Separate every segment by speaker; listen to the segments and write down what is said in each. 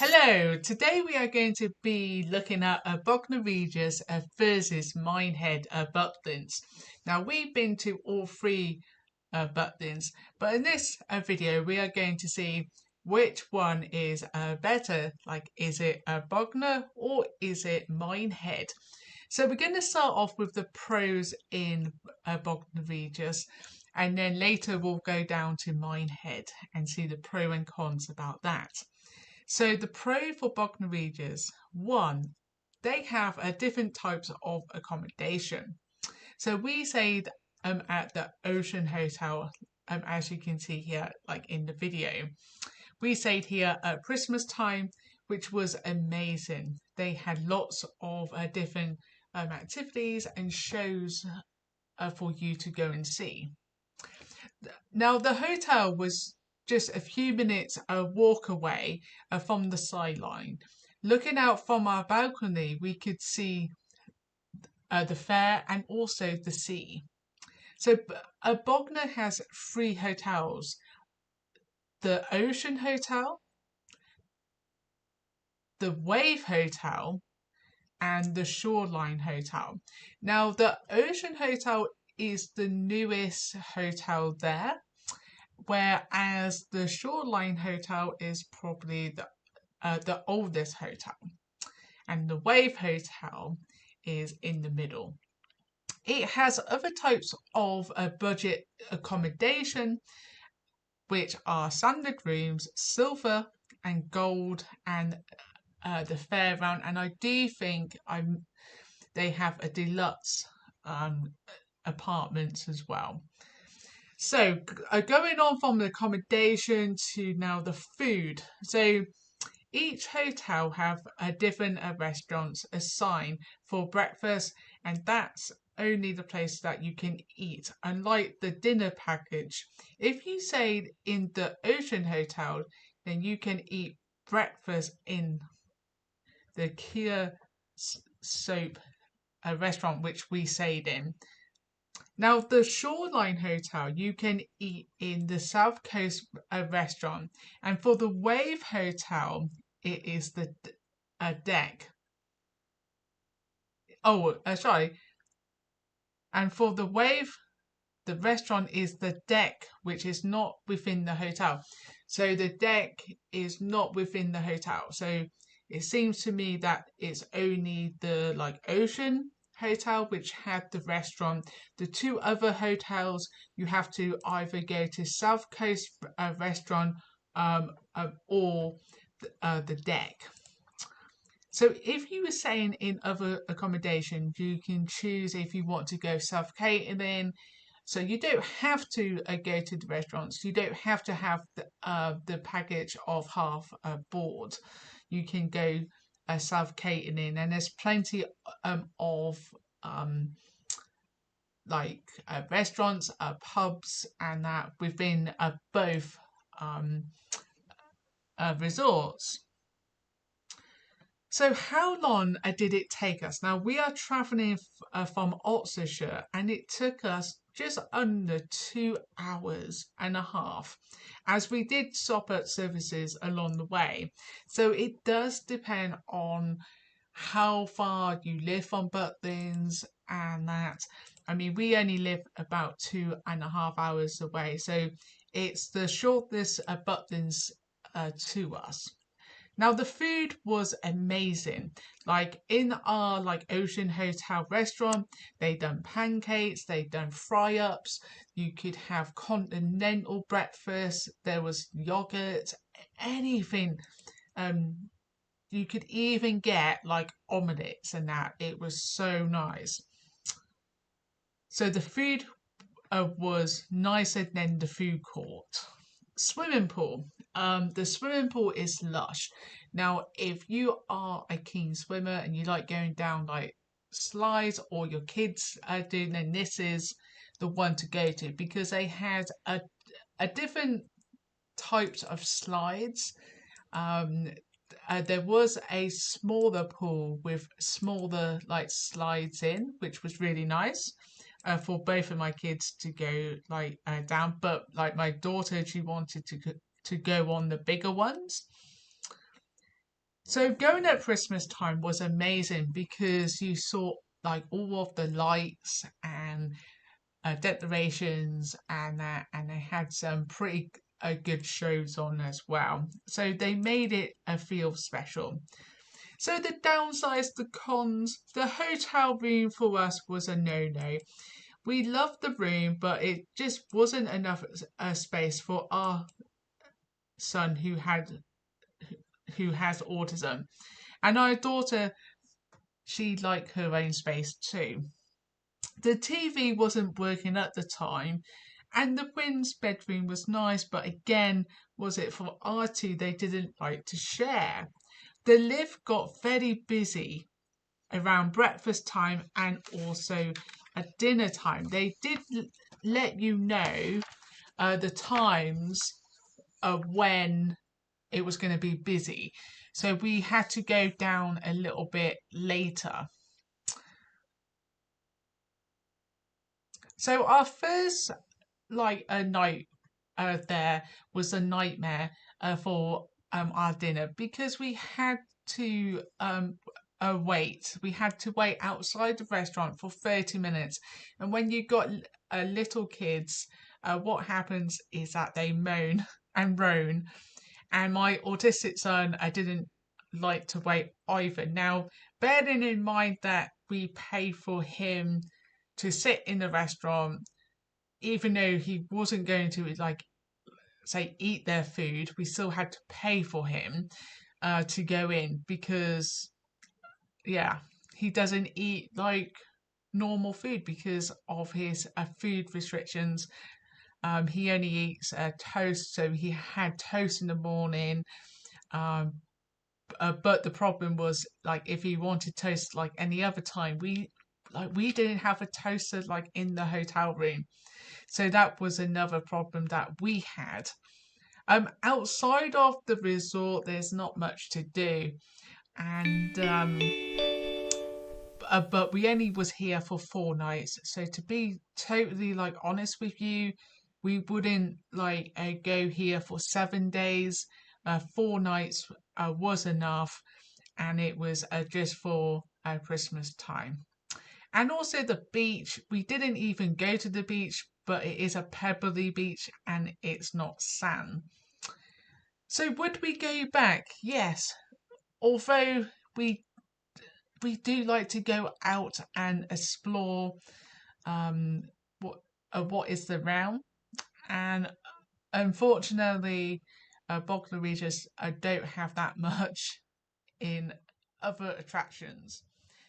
Speaker 1: Hello, today we are going to be looking at Bognor Regis versus Minehead Butlins. Now we've been to all three Butlins, but in this video we are going to see which one is better. Like, is it Bognor or is it Minehead? So we're going to start off with the pros in Bognor Regis, and then later we'll go down to Minehead and see the pro and cons about that. So the pro for Bognor Regis, one, they have different types of accommodation. So we stayed at the Ocean Hotel, as you can see here, like in the video. We stayed here at Christmas time, which was amazing. They had lots of different activities and shows for you to go and see. Now the hotel was just a few minutes walk away from the sideline. Looking out from our balcony, we could see the fair and also the sea. So Bognor has three hotels: the Ocean Hotel, the Wave Hotel, and the Shoreline Hotel. Now the Ocean Hotel is the newest hotel there, whereas the Shoreline Hotel is probably the oldest hotel, and the Wave Hotel is in the middle. It has other types of budget accommodation, which are standard rooms, silver and gold, and the fair round. And I do think they have a deluxe apartments as well. So going on from the accommodation to now the food. So each hotel have a different restaurants assigned for breakfast, and that's only the place that you can eat. Unlike the dinner package, if you stayed in the Ocean Hotel, then you can eat breakfast in the Kia Soap restaurant, which we stayed in. Now, the Shoreline Hotel, you can eat in the South Coast restaurant. And for the Wave Hotel, it is the deck. Sorry. And for the Wave, the restaurant is the deck, which is not within the hotel. So the deck is not within the hotel. So it seems to me that it's only the Ocean Hotel which had the restaurant. The two other hotels, you have to either go to South Coast restaurant or the deck. So if you were staying in other accommodation, you can choose if you want to go self-catering. So you don't have to go to the restaurants. You don't have to have the package of half board. You can go self-catering, and there's plenty of restaurants, pubs, and that within both resorts. So how long did it take us? Now we are traveling from Oxfordshire, and it took us just under 2.5 hours, as we did stop at services along the way. So it does depend on how far you live from Butlins and that. I mean, we only live about 2.5 hours away, so it's the shortest Butlins to us. Now the food was amazing. Like in our Ocean Hotel restaurant, they done pancakes, they done fry-ups. You could have continental breakfast. There was yogurt, anything. You could even get omelets and that. It was so nice. So the food was nicer than the food court. Swimming pool. The swimming pool is lush. Now, if you are a keen swimmer and you like going down slides, or your kids are doing, then this is the one to go to, because they had a different types of slides. There was a smaller pool with smaller slides in, which was really nice. For both of my kids to go down, but my daughter, she wanted to go on the bigger ones. So going at Christmas time was amazing because you saw like all of the lights and decorations, and they had some pretty good shows on as well. So they made it feel special. So the downsides, the cons, the hotel room for us was a no-no. We loved the room, but it just wasn't enough space for our son who has autism, and our daughter, she liked her own space too. The TV wasn't working at the time, and the twins' bedroom was nice, but again, was it for our two? They didn't like to share. The lift got very busy around breakfast time and also at dinner time. They did let you know the times of when it was going to be busy. So we had to go down a little bit later. So our first a night there was a nightmare for our dinner because we had to wait. We had to wait outside the restaurant for 30 minutes. And when you got little kids, what happens is that they moan and groan. And my autistic son, I didn't like to wait either. Now, bearing in mind that we pay for him to sit in the restaurant, even though he wasn't going to say eat their food, we still had to pay for him to go in because yeah, he doesn't eat like normal food because of his food restrictions. He only eats toast, so he had toast in the morning. Um, but the problem was like if he wanted toast like any other time, we didn't have a toaster like in the hotel room. So that was another problem that we had. Outside of the resort, there's not much to do, and but we only was here for 4 nights. So to be totally like honest with you, we wouldn't go here for 7 days. 4 nights was enough, and it was just for Christmas time. And also the beach, we didn't even go to the beach, but it is a pebbly beach and it's not sand. So would we go back? Yes. Although we do like to go out and explore um what is around, and unfortunately Bognor Regis don't have that much in other attractions.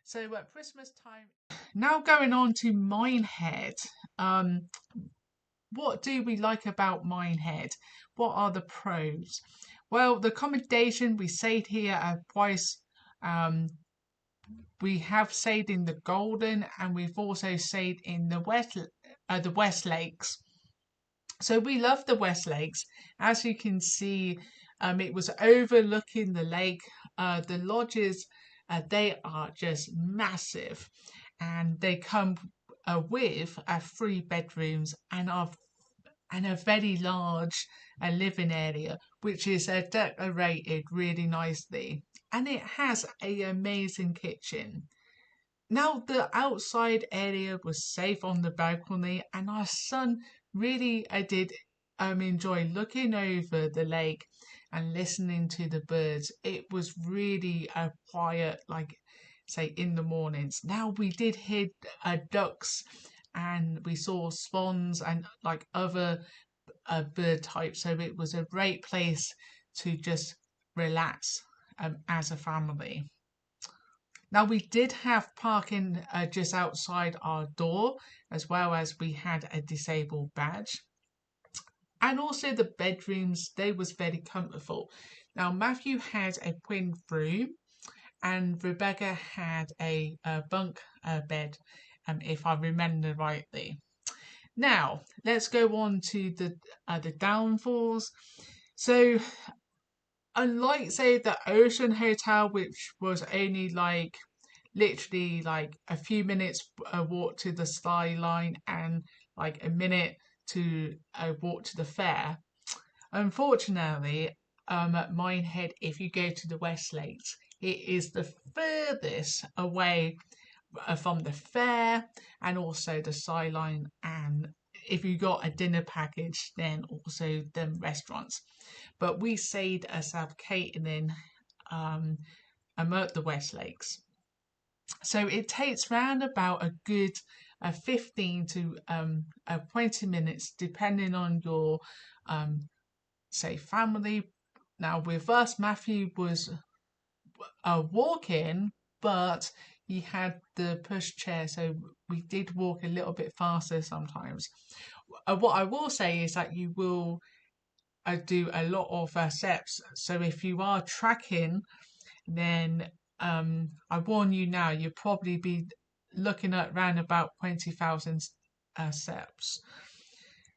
Speaker 1: So at Christmas time, now going on to Minehead. Um, what do we like about Minehead? What are the pros? Well, the accommodation, we stayed here at twice. Um, we have stayed in the Golden, and we've also stayed in the West Lakes. So we love the West Lakes. As you can see, it was overlooking the lake. The lodges, they are just massive, and they come with 3 bedrooms and a very large living area, which is decorated really nicely, and it has an amazing kitchen. Now, the outside area was safe on the balcony, and our son really did enjoy looking over the lake and listening to the birds. It was really quiet, like say in the mornings. Now, we did hear ducks, and we saw swans and like other bird types, so it was a great place to just relax as a family. Now, we did have parking just outside our door, as well as we had a disabled badge. And also the bedrooms, they was very comfortable. Now, Matthew had a twin room, and Rebecca had a bunk bed, if I remember rightly. Now, let's go on to the downfalls. So, unlike say the Ocean Hotel, which was only like literally like a few minutes walk to the skyline and like a minute to walk to the fair. Unfortunately, at Minehead if you go to the West Lakes. It is the furthest away from the fair and also the sideline, and if you got a dinner package then also the restaurants. But we stayed at South Catering at the West Lakes. So it takes round about a good 15 to 20 minutes depending on your say family. Now with us, Matthew was walking, but he had the push chair, so we did walk a little bit faster sometimes. What I will say is that you will do a lot of steps. So if you are tracking, then I warn you now, you'll probably be looking at around about 20,000 steps.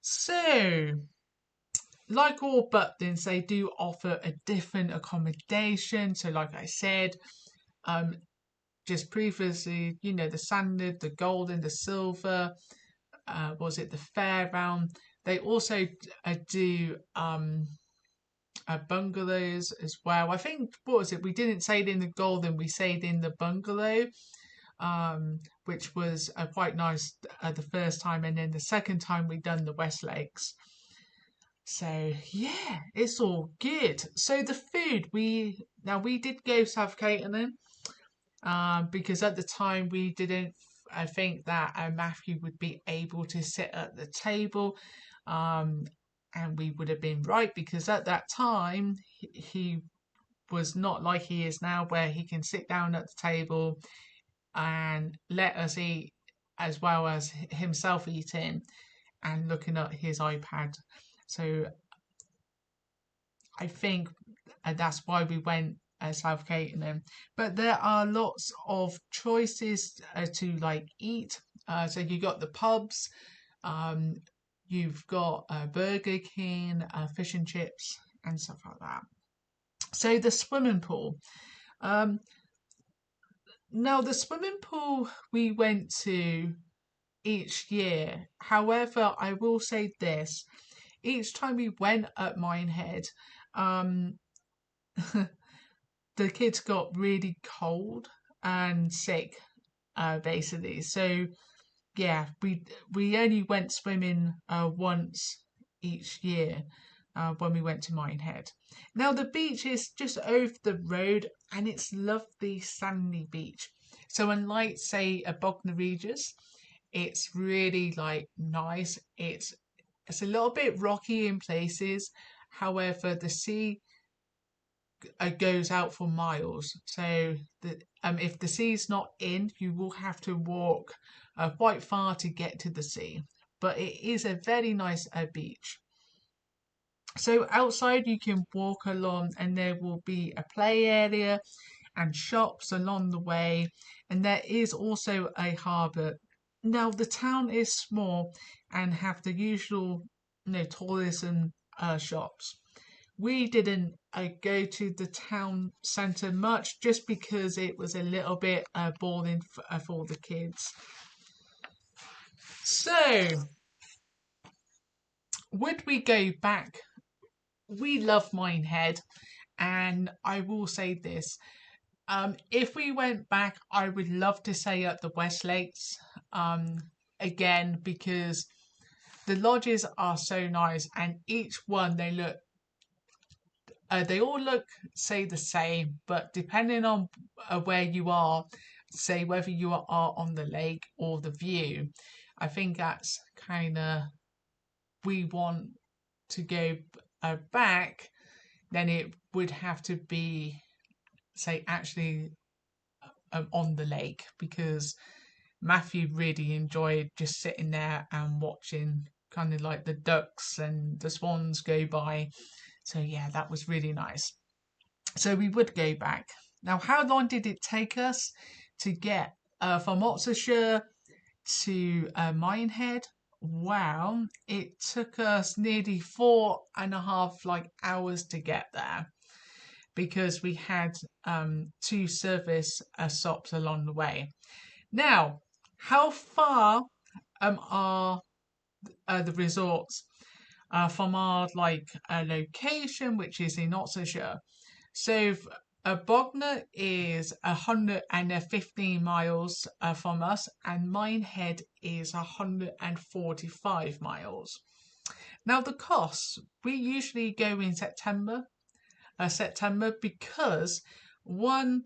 Speaker 1: So, like all Butlins, they do offer a different accommodation. So, like I said, just previously, you know, the standard, the golden, the silver, was it the fair round? They also do bungalows as well. I think, what was it? We didn't say it in the golden, we stayed in the bungalow, which was quite nice the first time, and then the second time we done the West Lakes. So yeah, it's all good. So the food, we did go South Catering, because at the time we didn't think that Matthew would be able to sit at the table, and we would have been right, because at that time he was not like he is now, where he can sit down at the table and let us eat as well as himself eating and looking at his iPad. So I think that's why we went South Catering. But there are lots of choices to like eat. So you got the pubs, you've got Burger King, fish and chips, and stuff like that. So the swimming pool. Now the swimming pool we went to each year. However, I will say this: each time we went at Minehead, the kids got really cold and sick, basically. So yeah, we only went swimming once each year when we went to Minehead. Now the beach is just over the road, and it's lovely sandy beach. So unlike say a Bognor Regis, it's really like nice. It's a little bit rocky in places. However, the sea goes out for miles. So if the sea's not in, you will have to walk quite far to get to the sea. But it is a very nice beach. So outside you can walk along, and there will be a play area and shops along the way, and there is also a harbour. Now the town is small and have the usual, tourism shops. We didn't go to the town centre much, just because it was a little bit boring for the kids. So, would we go back? We love Minehead, and I will say this. If we went back, I would love to stay at the West Lakes again, because the lodges are so nice, and each one they all look say the same, but depending on where you are, say whether you are on the lake or the view, I think that's kind of, we want to go back, then it would have to be say actually on the lake, because Matthew really enjoyed just sitting there and watching kind of like the ducks and the swans go by. So yeah, that was really nice. So we would go back. Now, how long did it take us to get from Oxfordshire to Minehead? Well, it took us nearly 4.5 hours to get there, because we had 2 service stops along the way. Now, how far are the resorts? from our location, which is in Oxfordshire. So Bognor is 115 miles from us, and Minehead is 145 miles. Now the costs, we usually go in September because one,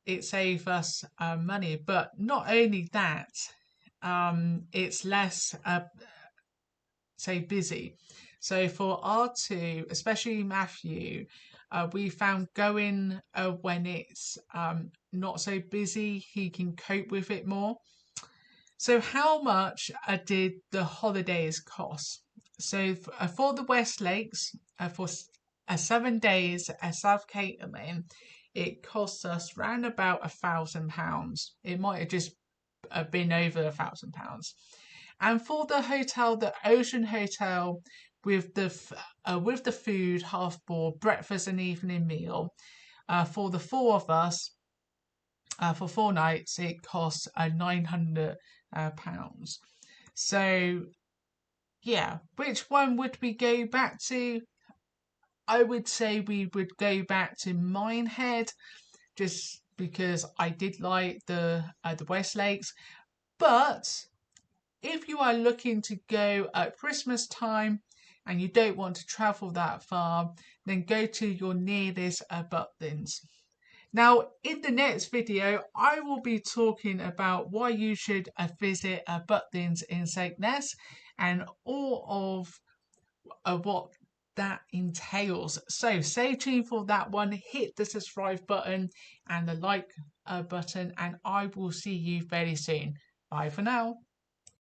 Speaker 1: it saves us money, but not only that, it's less busy. So for our two, especially Matthew, we found going when it's not so busy, he can cope with it more. So how much did the holidays cost? So for the West Lakes, for 7 days at South Catering, it cost us round about £1,000. It might have just been over £1,000. And for the hotel, the Ocean Hotel, with the food, half board, breakfast and evening meal, for the four of us, for 4 nights, it costs £900. So yeah, which one would we go back to? I would say we would go back to Minehead, just because I did like the West Lakes. But if you are looking to go at Christmas time and you don't want to travel that far, then go to your nearest Butlins. Now, in the next video, I will be talking about why you should visit Butlins in Skegness and all of what that entails. So stay tuned for that one. Hit the subscribe button and the like button, and I will see you very soon. Bye for now.